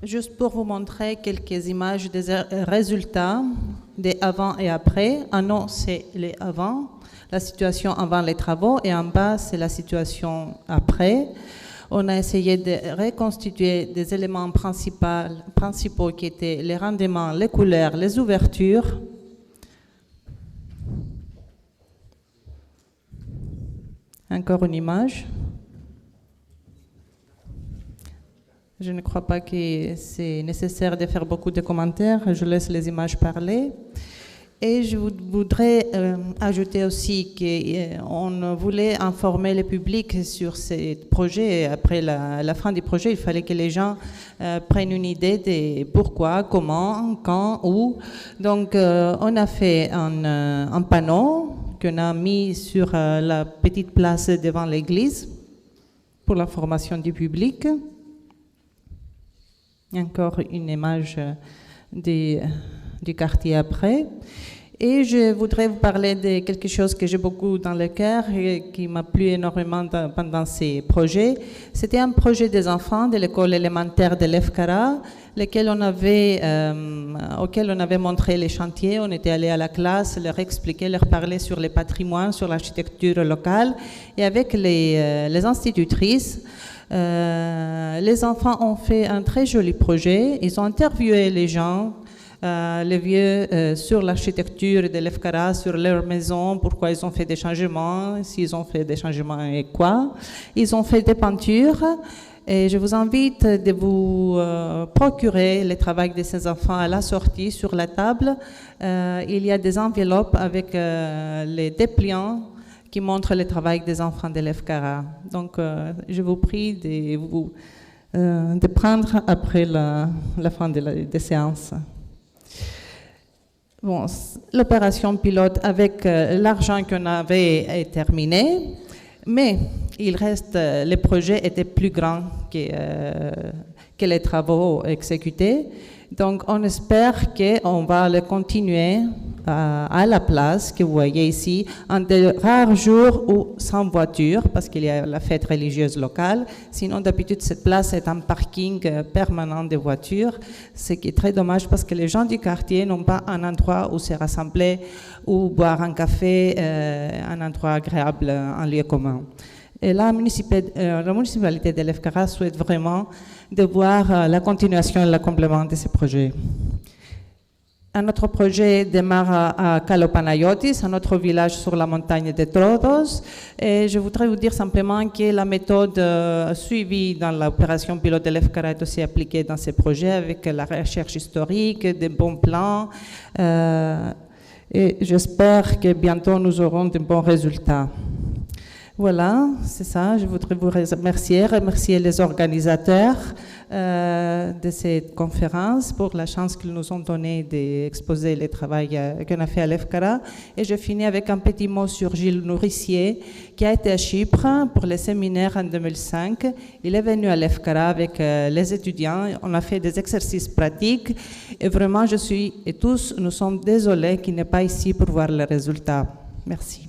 Juste pour vous montrer quelques images des résultats des avant et après. En haut, c'est les avant, la situation avant les travaux, et en bas, c'est la situation après. On a essayé de reconstituer des éléments principaux qui étaient les rendements, les couleurs, les ouvertures. Encore une image. Je ne crois pas que c'est nécessaire de faire beaucoup de commentaires. Je laisse les images parler. Et je voudrais ajouter aussi qu'on voulait informer le public sur ces projets. Après la fin du projet, il fallait que les gens prennent une idée de pourquoi, comment, quand, où. Donc, on a fait un panneau qu'on a mis sur la petite place devant l'église pour l'information du public. Encore une image du quartier après. Et je voudrais vous parler de quelque chose que j'ai beaucoup dans le cœur et qui m'a plu énormément pendant ces projets. C'était un projet des enfants de l'école élémentaire de l'Efkara, auquel on avait montré les chantiers. On était allé à la classe, leur expliquer, leur parler sur les patrimoines, sur l'architecture locale. Et avec les institutrices, les enfants ont fait un très joli projet. Ils ont interviewé les gens, les vieux, sur l'architecture de l'Efkara, sur leur maison, pourquoi ils ont fait des changements, s'ils ont fait des changements et quoi. Ils ont fait des peintures. Et je vous invite de vous procurer le travail de ces enfants à la sortie sur la table. Il y a des enveloppes avec les dépliants qui montre le travail des enfants de l'Efkara. Donc, je vous prie de prendre après la fin des séances. Bon, l'opération pilote avec l'argent qu'on avait est terminée, mais il reste, le projet était plus grand que les travaux exécutés. Donc, on espère qu'on va le continuer à la place que vous voyez ici, en de rares jours ou sans voiture, parce qu'il y a la fête religieuse locale. Sinon, d'habitude, cette place est un parking permanent de voitures, ce qui est très dommage parce que les gens du quartier n'ont pas un endroit où se rassembler ou boire un café, un endroit agréable, un lieu commun. Et la municipalité de l'Efkara souhaite vraiment de voir la continuation et le complément de ces projets. Un autre projet démarre à Kalopanayotis, un autre village sur la montagne de Troodos. Et je voudrais vous dire simplement que la méthode suivie dans l'opération pilote de l'Efkara est aussi appliquée dans ces projets avec la recherche historique, des bons plans. Et j'espère que bientôt nous aurons de bons résultats. Voilà, c'est ça. Je voudrais vous remercier les organisateurs de cette conférence pour la chance qu'ils nous ont donnée d'exposer le travail qu'on a fait à l'Efkara. Et je finis avec un petit mot sur Gilles Nourricier, qui a été à Chypre pour le séminaire en 2005. Il est venu à l'Efkara avec les étudiants. On a fait des exercices pratiques. Et vraiment, nous sommes désolés qu'il n'est pas ici pour voir les résultats. Merci.